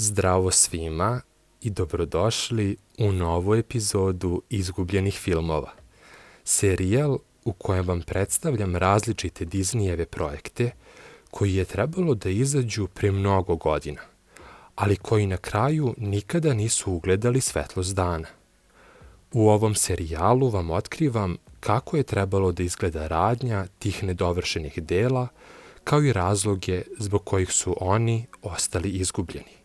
Zdravo svima i dobrodošli u novu epizodu Izgubljenih filmova. Serijal u kojem vam predstavljam različite Disneyjeve projekte koji je trebalo da izađu pre mnogo godina, ali koji na kraju nikada nisu ugledali svetlost dana. U ovom serijalu vam otkrivam kako je trebalo da izgleda radnja tih nedovršenih dela, kao i razloge zbog kojih su oni ostali izgubljeni.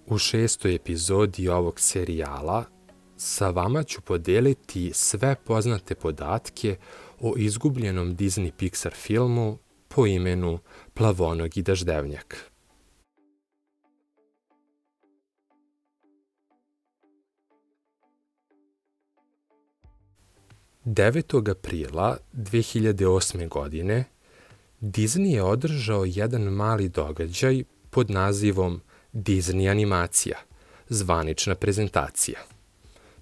U 6. epizodi ovog serijala sa vama ću podeliti sve poznate podatke o izgubljenom Disney Pixar filmu po imenu Plavonogi daždevnjak. Aprila 2008. godine Disney je održao jedan mali događaj pod nazivom Disney animacija, zvanična prezentacija,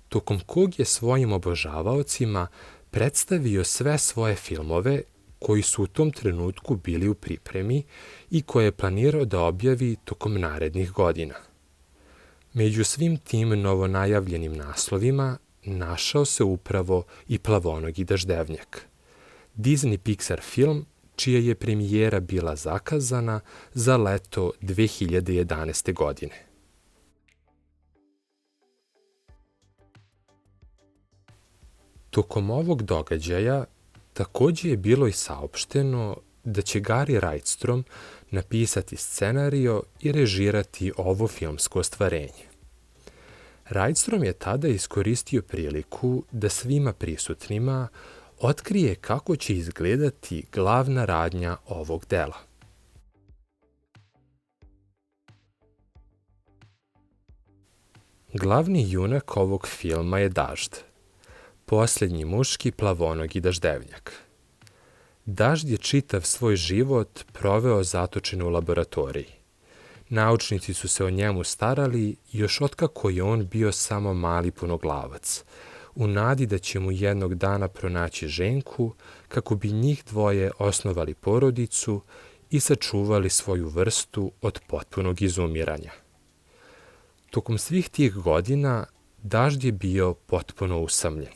tokom kog je svojim obožavaocima predstavio sve svoje filmove koji su u tom trenutku bili u pripremi i koje je planirao da objavi tokom narednih godina. Među svim tim novonajavljenim naslovima našao se upravo i Plavonogi daždevnjak, Disney Pixar film čija je premijera bila zakazana za leto 2011. godine. Tokom ovog događaja takođe je bilo i saopšteno da će Gary Wrightstrom napisati scenario i režirati ovo filmsko ostvarenje. Wrightstrom je tada iskoristio priliku da svima prisutnima otkrije kako će izgledati glavna radnja ovog dela. Glavni junak ovog filma je Dažd, posljednji muški plavonogi daždevnjak. Dažd je čitav svoj život proveo zatočen u laboratoriji. Naučnici su se o njemu starali još otkako je on bio samo mali punoglavac, u nadi da će mu jednog dana pronaći ženku kako bi njih dvoje osnovali porodicu i sačuvali svoju vrstu od potpunog izumiranja. Tokom svih tih godina Dažd je bio potpuno usamljen.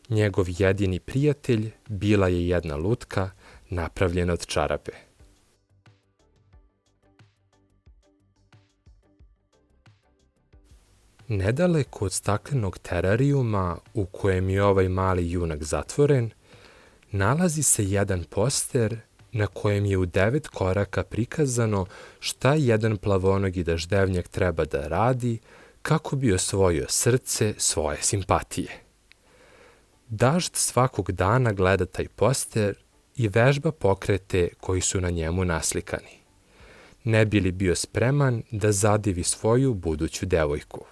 Njegov jedini prijatelj bila je jedna lutka napravljena od čarape. Nedaleko od staklenog terarijuma u kojem je ovaj mali junak zatvoren, nalazi se jedan poster na kojem je u 9 koraka prikazano šta jedan plavonogi daždevnjak treba da radi kako bi osvojio srce svoje simpatije. Dažd svakog dana gleda taj poster i vežba pokrete koji su na njemu naslikani. Ne bi li bio spreman da zadivi svoju buduću devojku.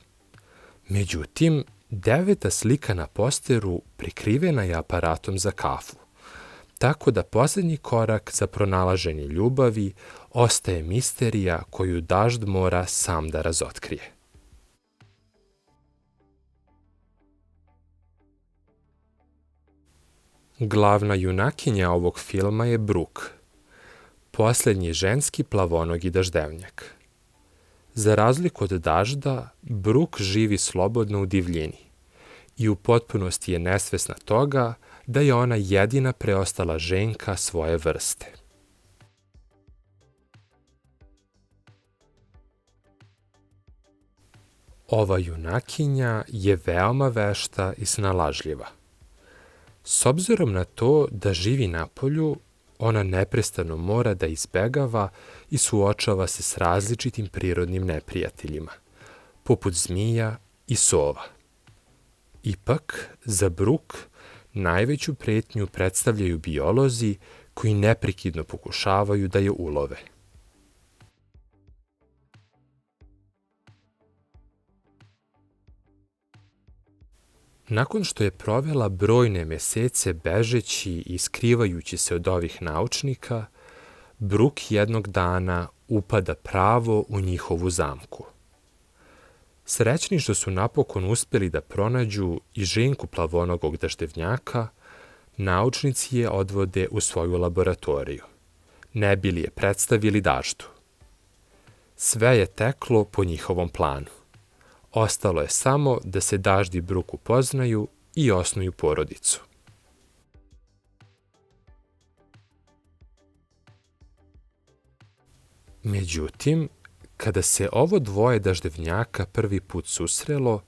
Međutim, 9. slika na posteru prikrivena je aparatom za kafu, tako da posljednji korak za pronalaženje ljubavi ostaje misterija koju Dažd mora sam da razotkrije. Glavna junakinja ovog filma je Brooke, posljednji ženski plavonogi daždevnjak. Za razliku od Dažda, Brooke živi slobodno u divljini i u potpunosti je nesvesna toga da je ona jedina preostala ženka svoje vrste. Ova junakinja je veoma vešta i snalažljiva. S obzirom na to da živi napolju, ona neprestano mora da izbegava i suočava se s različitim prirodnim neprijateljima, poput zmija i sova. Ipak, za Brooke najveću pretnju predstavljaju biolozi koji neprekidno pokušavaju da je ulove. Nakon što je provela brojne mesece bežeći i skrivajući se od ovih naučnika, Brooke jednog dana upada pravo u njihovu zamku. Srećni što su napokon uspeli da pronađu i ženku plavonogog daždevnjaka, naučnici je odvode u svoju laboratoriju, ne bi li je predstavili Daždu. Sve je teklo po njihovom planu. Ostalo je samo da se Dažd i Bruk upoznaju i osnuju porodicu. Međutim, kada se ovo dvoje daždevnjaka prvi put susrelo,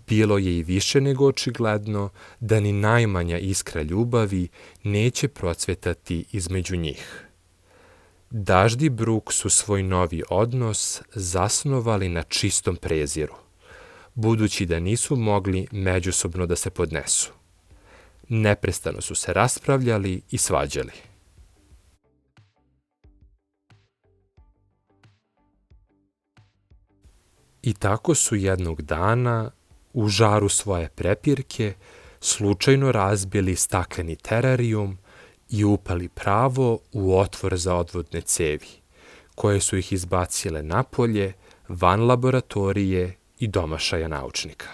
bilo je i više nego očigledno da ni najmanja iskra ljubavi neće procvetati između njih. Dažd i Bruk su svoj novi odnos zasnovali na čistom preziru, budući da nisu mogli međusobno da se podnesu. Neprestano su se raspravljali i svađali. I tako su jednog dana, u žaru svoje prepirke, slučajno razbili stakleni terarijum i upali pravo u otvor za odvodne cevi, koje su ih izbacile napolje, van laboratorije i domašaja naučnika.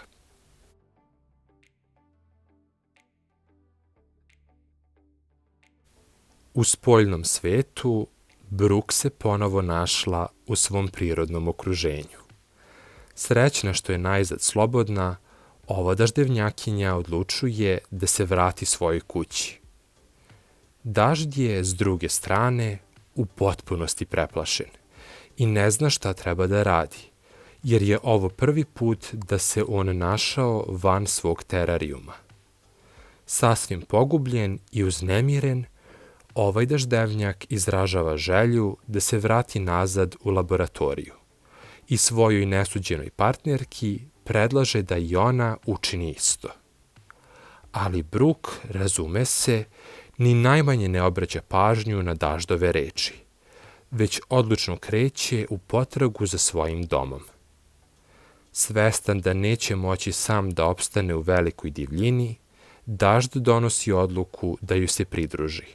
U spoljnom svetu, Bruk se ponovo našla u svom prirodnom okruženju. Srećna što je najzad slobodna, ova daždevnjakinja odlučuje da se vrati svojoj kući. Dažd je, s druge strane, u potpunosti preplašen i ne zna šta treba da radi, jer je ovo prvi put da se on našao van svog terarijuma. Sasvim pogubljen i uznemiren, ovaj daždevnjak izražava želju da se vrati nazad u laboratoriju i svojoj nesuđenoj partnerki predlaže da i ona učini isto. Ali Bruk, razume se, ni najmanje ne obraća pažnju na Daždove reči, već odlučno kreće u potragu za svojim domom. Svestan da neće moći sam da opstane u velikoj divljini, Dažd donosi odluku da ju se pridruži,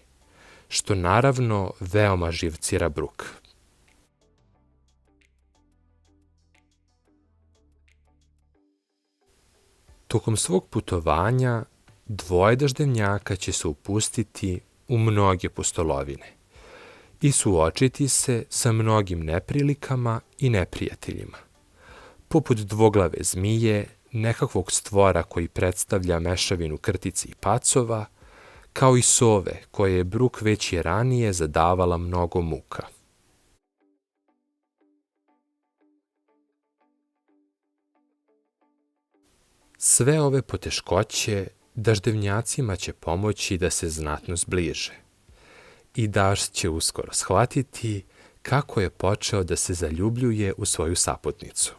što naravno veoma živcira Bruk. Tokom svog putovanja, dvoje daždevnjaka će se upustiti u mnoge pustolovine i suočiti se sa mnogim neprilikama i neprijateljima, poput dvoglave zmije, nekakvog stvora koji predstavlja mešavinu krtice i pacova, kao i sove koje je Bruk već i ranije zadavala mnogo muka. Sve ove poteškoće daždevnjacima će pomoći da se znatno zbliže i Dažd će uskoro shvatiti kako je počeo da se zaljubljuje u svoju saputnicu.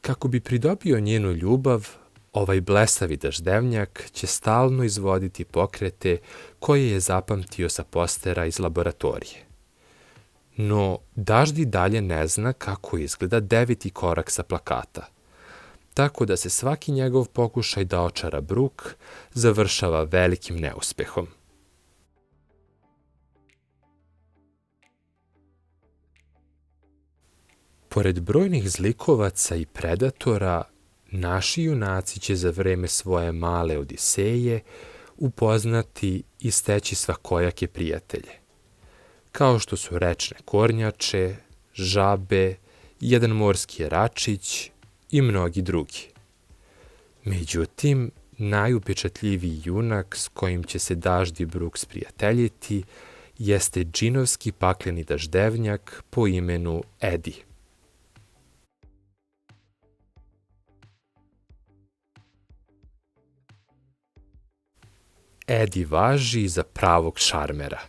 Kako bi pridobio njenu ljubav, ovaj blesavi daždevnjak će stalno izvoditi pokrete koje je zapamtio sa postera iz laboratorije. No, Dažd i dalje ne zna kako izgleda 9. korak sa plakata, tako da se svaki njegov pokušaj da očara Bruk završava velikim neuspehom. Pored brojnih zlikovaca i predatora, naši junaci će za vreme svoje male odiseje upoznati i steći svakojake prijatelje, kao što su rečne kornjače, žabe, jedan morski račić i mnogi drugi. Međutim, najupečatljiviji junak s kojim će se Dažd i Bruk sprijateljiti jeste džinovski pakleni daždevnjak po imenu Edi. Edi važi za pravog šarmera,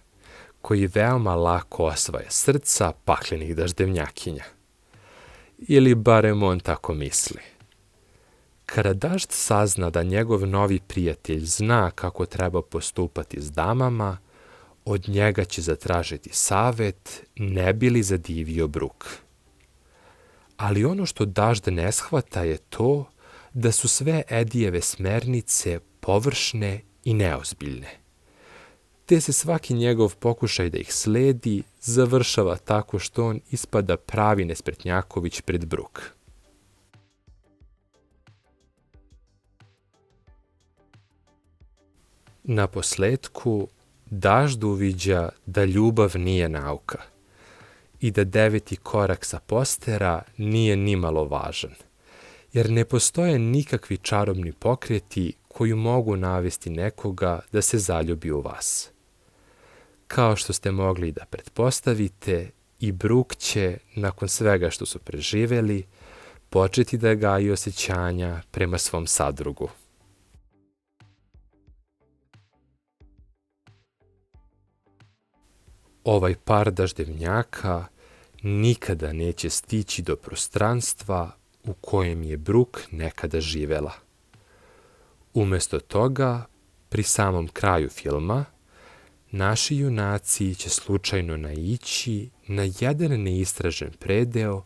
koji veoma lako osvaja srca paklenih daždevnjakinja. Ili barem on tako misli. Kada Dažd sazna da njegov novi prijatelj zna kako treba postupati s damama, od njega će zatražiti savet, ne bi li zadivio Bruk. Ali ono što Dažd ne shvata je to da su sve Edijeve smernice površne i neozbiljne, te se svaki njegov pokušaj da ih sledi završava tako što on ispada pravi nespretnjaković pred Bruk. Naposletku, Dažd uviđa da ljubav nije nauka i da 9. korak sa postera nije nimalo važan, jer ne postoje nikakvi čarobni pokreti koji mogu navesti nekoga da se zaljubi u vas. Kao što ste mogli da pretpostavite, i Brooke će, nakon svega što su preživeli, početi da gaji osjećanja prema svom sadrugu. Ovaj par daždevnjaka nikada neće stići do prostranstva u kojem je Brooke nekada živela. Umesto toga, pri samom kraju filma, naši junaci će slučajno naići na jedan neistražen predeo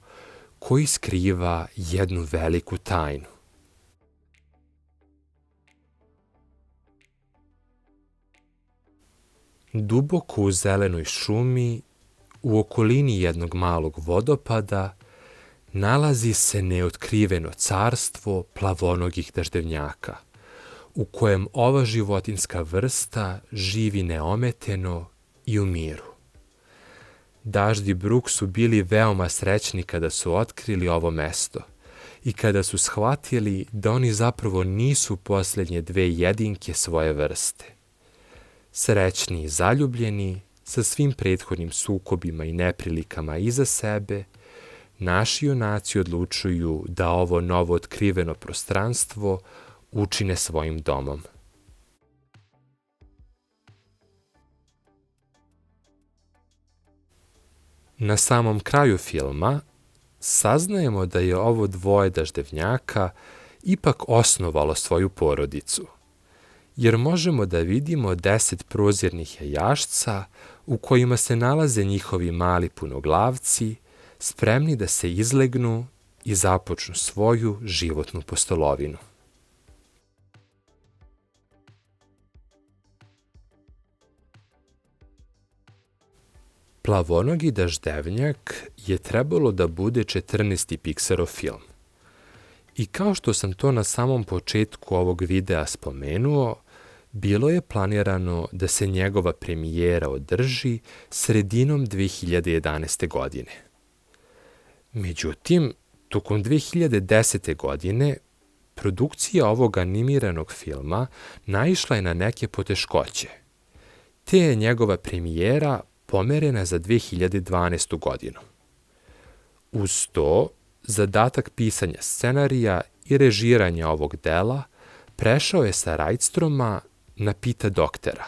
koji skriva jednu veliku tajnu. Duboko u zelenoj šumi, u okolini jednog malog vodopada, nalazi se neotkriveno carstvo plavonogih daždevnjaka, u kojem ova životinjska vrsta živi neometeno i u miru. Dažd i Brooke su bili veoma srećni kada su otkrili ovo mesto i kada su shvatili da oni zapravo nisu posljednje 2 jedinke svoje vrste. Srećni i zaljubljeni, sa svim prethodnim sukobima i neprilikama iza sebe, naši junaci odlučuju da ovo novo otkriveno prostranstvo učine svojim domom. Na samom kraju filma saznajemo da je ovo 2 daždevnjaka ipak osnovalo svoju porodicu, jer možemo da vidimo 10 prozirnih jajašca u kojima se nalaze njihovi mali punoglavci, spremni da se izlegnu i započnu svoju životnu postolovinu. Plavonogi daždevnjak je trebalo da bude 14. Pixarov film. I kao što sam to na samom početku ovog videa spomenuo, bilo je planirano da se njegova premijera održi sredinom 2011. godine. Međutim, tokom 2010. godine, produkcija ovog animiranog filma naišla je na neke poteškoće, te je njegova premijera pomerena za 2012. godinu. Uz to, zadatak pisanja scenarija i režiranja ovog dela prešao je sa Rajstroma na Pita Doktera,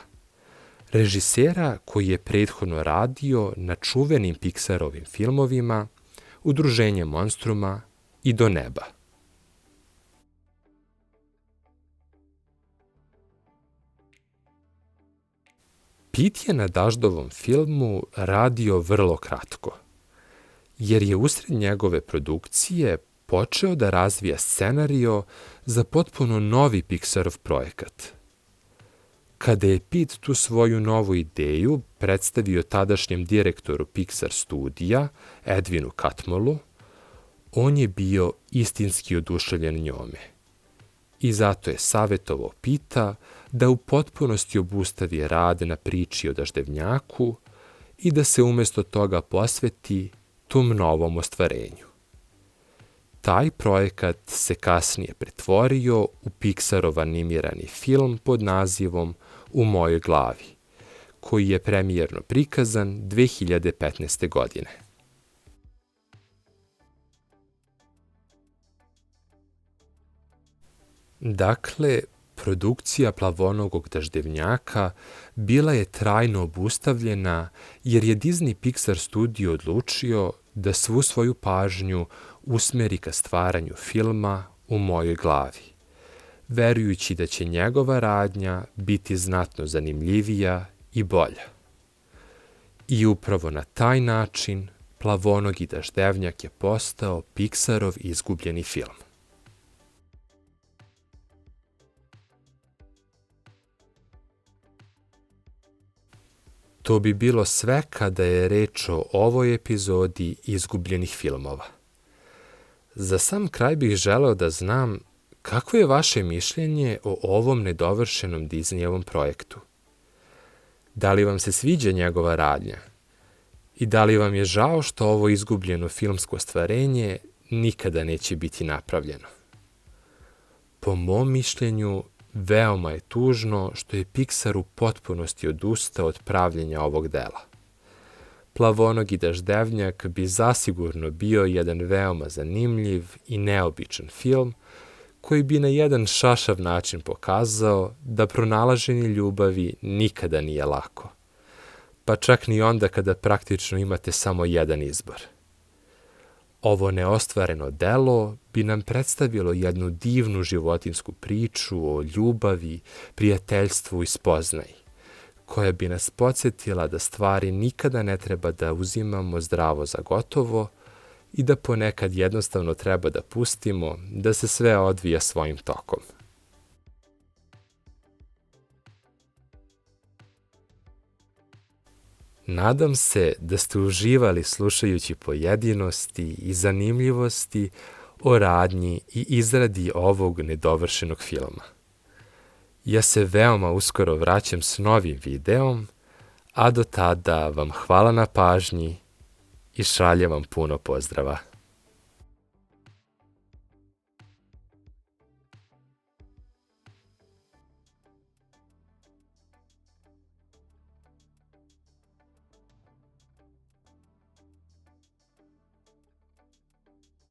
režisera koji je prethodno radio na čuvenim Pixarovim filmovima Udruženje monstruma i Do neba. Pete je na Daždovom filmu radio vrlo kratko, jer je usred njegove produkcije počeo da razvija scenario za potpuno novi Pixarov projekat. Kada je Pete tu svoju novu ideju predstavio tadašnjem direktoru Pixar studija, Edwinu Catmullu, on je bio istinski oduševljen njome. I zato je savjetovao Pita da u potpunosti obustavi rad na priči o daždevnjaku i da se umjesto toga posveti tom novom ostvarenju. Taj projekat se kasnije pretvorio u Pixarov animirani film pod nazivom U mojoj glavi, koji je premijerno prikazan 2015. godine. Dakle, produkcija Plavonogog daždevnjaka bila je trajno obustavljena jer je Disney Pixar studio odlučio da svu svoju pažnju usmeri ka stvaranju filma U mojoj glavi, verujući da će njegova radnja biti znatno zanimljivija i bolja. I upravo na taj način Plavonogi daždevnjak je postao Pixarov izgubljeni film. To bi bilo sve kada je reč o ovoj epizodi izgubljenih filmova. Za sam kraj bih želeo da znam kako je vaše mišljenje o ovom nedovršenom Disneyevom projektu. Da li vam se sviđa njegova radnja? I da li vam je žao što ovo izgubljeno filmsko stvarenje nikada neće biti napravljeno? Po mom mišljenju, veoma je tužno što je Pixar u potpunosti odustao od pravljenja ovog dela. Plavonogi daždevnjak bi zasigurno bio jedan veoma zanimljiv i neobičan film koji bi na jedan šašav način pokazao da pronalaženje ljubavi nikada nije lako, pa čak ni onda kada praktično imate samo jedan izbor. Ovo neostvareno delo bi nam predstavilo jednu divnu životinjsku priču o ljubavi, prijateljstvu i spoznaji, koja bi nas podsjetila da stvari nikada ne treba da uzimamo zdravo za gotovo i da ponekad jednostavno treba da pustimo da se sve odvija svojim tokom. Nadam se da ste uživali slušajući pojedinosti i zanimljivosti o radnji i izradi ovog nedovršenog filma. Ja se veoma uskoro vraćam s novim videom, a do tada vam hvala na pažnji i šaljem vam puno pozdrava.